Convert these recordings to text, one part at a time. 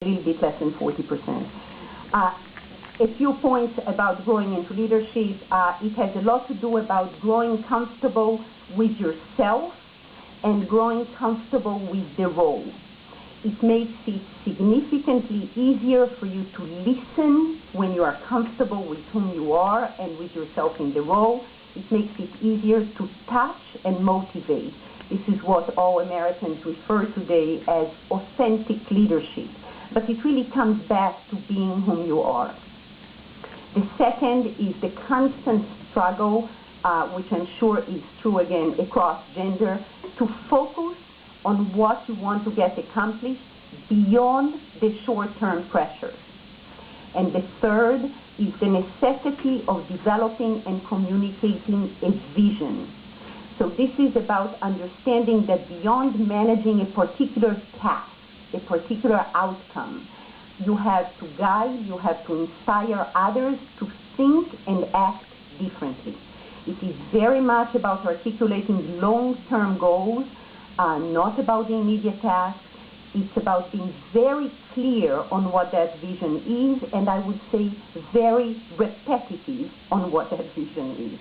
a little bit less than 40%. A few points about growing into leadership. It has a lot to do about growing comfortable with yourself and growing comfortable with the role. It makes it significantly easier for you to listen when you are comfortable with whom you are and with yourself in the role. It makes it easier to touch and motivate. This is what all Americans refer today as authentic leadership. But it really comes back to being whom you are. The second is the constant struggle, which I'm sure is true again across gender, to focus on what you want to get accomplished beyond the short-term pressures. And the third is the necessity of developing and communicating a vision. So this is about understanding that beyond managing a particular task, a particular outcome, you have to guide, you have to inspire others to think and act differently. It is very much about articulating long-term goals, not about the immediate task. It's about being very clear on what that vision is, and I would say very repetitive on what that vision is.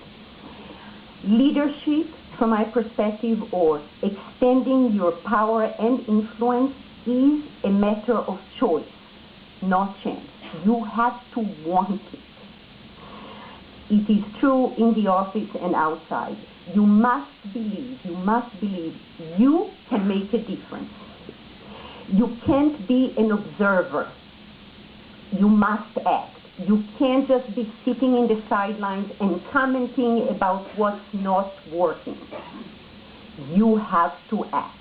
Leadership, from my perspective, or extending your power and influence, is a matter of choice, not chance. You have to want it. It is true in the office and outside. You must believe you can make a difference. You can't be an observer. You must act. You can't just be sitting in the sidelines and commenting about what's not working. You have to act.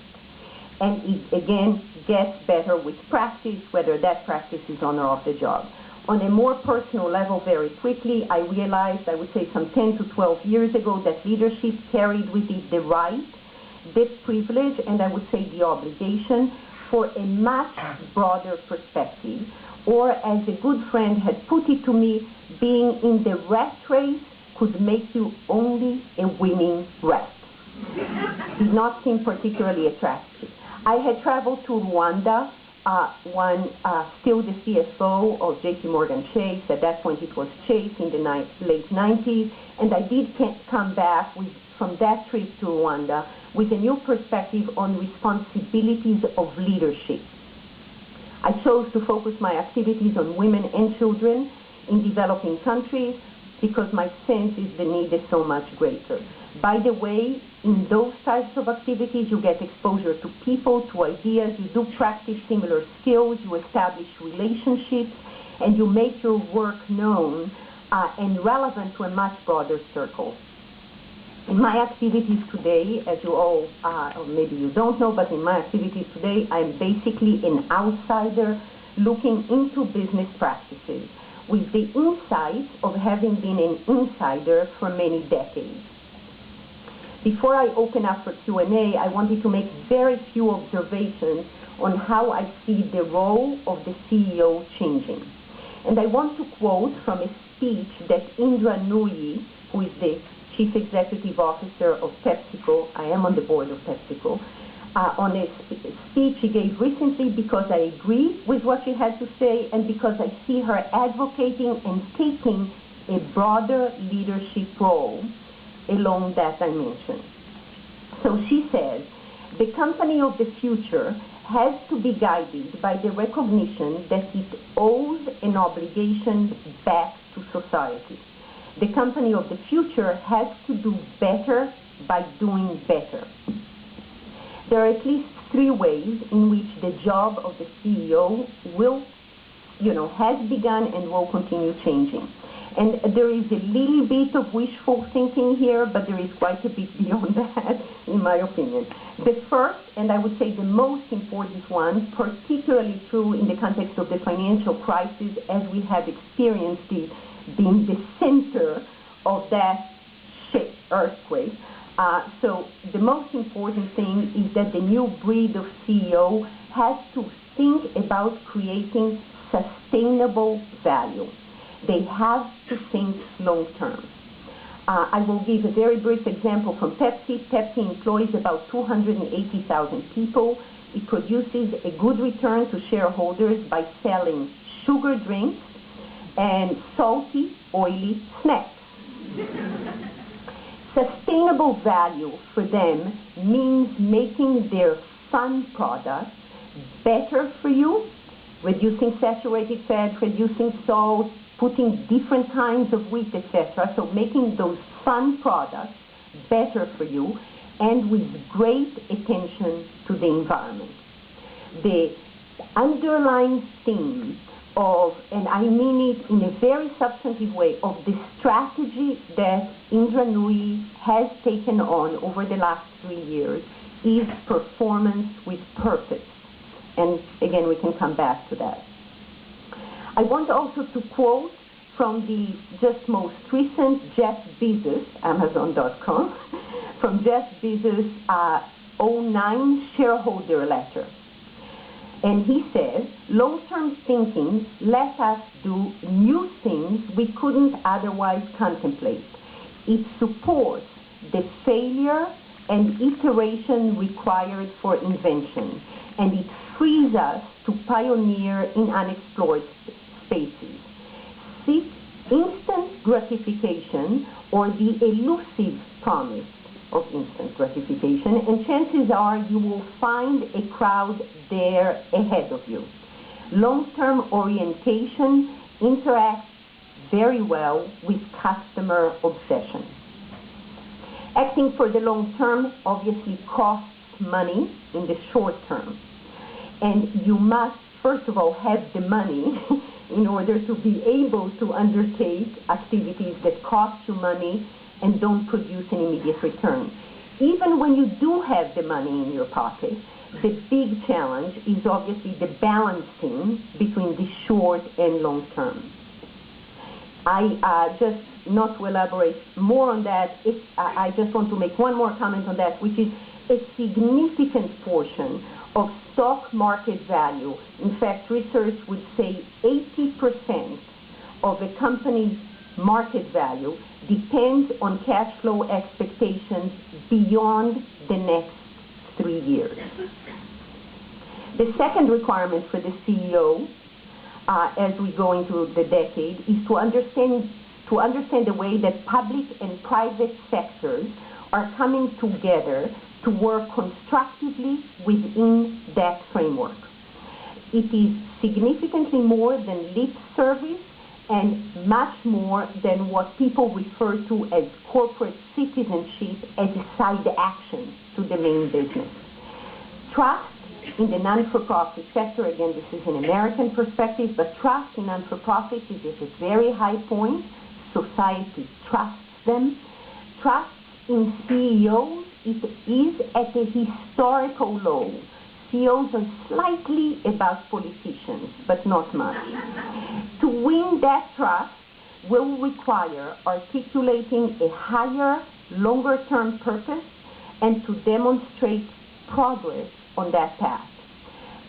And it, again, gets better with practice, whether that practice is on or off the job. On a more personal level, very quickly, I realized, I would say some 10 to 12 years ago, that leadership carried with it the right, the privilege, and I would say the obligation for a much broader perspective. Or, as a good friend had put it to me, being in the rat race could make you only a winning rat. Did not seem particularly attractive. I had traveled to Rwanda, still the CFO of JP Chase, at that point it was Chase in the late 90s, and I did come back from that trip to Rwanda with a new perspective on responsibilities of leadership. I chose to focus my activities on women and children in developing countries because my sense is the need is so much greater. By the way, in those types of activities, you get exposure to people, to ideas, you do practice similar skills, you establish relationships, and you make your work known and relevant to a much broader circle. In my activities today, as you all, or maybe you don't know, but in my activities today, I'm basically an outsider looking into business practices with the insights of having been an insider for many decades. Before I open up for Q&A, I wanted to make very few observations on how I see the role of the CEO changing. And I want to quote from a speech that Indra Nooyi, who is the Chief Executive Officer of PepsiCo, I am on the board of PepsiCo, on a speech she gave recently, because I agree with what she had to say and because I see her advocating and taking a broader leadership role along that dimension. So she says, the company of the future has to be guided by the recognition that it owes an obligation back to society. The company of the future has to do better by doing better. There are at least three ways in which the job of the CEO has begun and will continue changing. And there is a little bit of wishful thinking here, but there is quite a bit beyond that, in my opinion. The first, and I would say the most important one, particularly true in the context of the financial crisis, as we have experienced it being the center of that earthquake. So the most important thing is that the new breed of CEO has to think about creating sustainable value. They have to think long-term. I will give a very brief example from Pepsi. Pepsi employs about 280,000 people. it produces a good return to shareholders by selling sugar drinks and salty, oily snacks. Sustainable value for them means making their fun products better for you, reducing saturated fat, reducing salt, putting different kinds of wheat, etc. So making those fun products better for you and with great attention to the environment. The underlying theme of, and I mean it in a very substantive way, of the strategy that Indra Nooyi has taken on over the last 3 years is performance with purpose. And again, we can come back to that. I want also to quote from the just most recent Jeff Bezos, Amazon.com, from Jeff Bezos' 09 shareholder letter. And he says, long-term thinking let us do new things we couldn't otherwise contemplate. It supports the failure and iteration required for invention, and it frees us to pioneer in unexplored spaces. Seek instant gratification or the elusive promise of instant gratification, and chances are you will find a crowd there ahead of you. Long-term orientation interacts very well with customer obsession. Acting for the long term obviously costs money in the short term, and you must first of all have the money in order to be able to undertake activities that cost you money and don't produce an immediate return. Even when you do have the money in your pocket, the big challenge is obviously the balancing between the short and long term. I just, not to elaborate more on that, I just want to make one more comment on that, which is a significant portion of stock market value. In fact, research would say 80% of a company's market value depends on cash flow expectations beyond the next 3 years. The second requirement for the CEO as we go into the decade is to understand the way that public and private sectors are coming together to work constructively within that framework. It is significantly more than lip service and much more than what people refer to as corporate citizenship as a side action to the main business. Trust in the non-for-profit sector, again, this is an American perspective, but trust in non-for-profits is at a very high point. Society trusts them. Trust in CEOs is at a historical low. CEOs are slightly above politicians, but not much. To win that trust will require articulating a higher, longer-term purpose and to demonstrate progress on that path.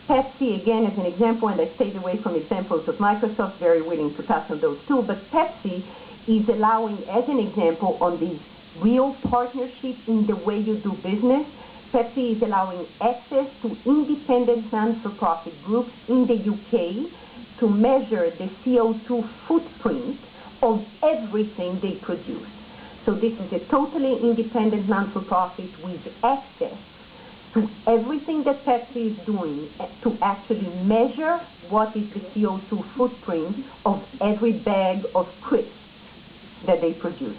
Pepsi, again, as an example, and I stayed away from examples of Microsoft, very willing to touch on those too, but Pepsi is allowing, as an example, on the real partnership in the way you do business, Pepsi is allowing access to independent non-for-profit groups in the UK to measure the CO2 footprint of everything they produce. So this is a totally independent non-for-profit with access to everything that Pepsi is doing to actually measure what is the CO2 footprint of every bag of crisps that they produce.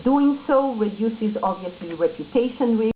Doing so reduces, obviously, reputation risk.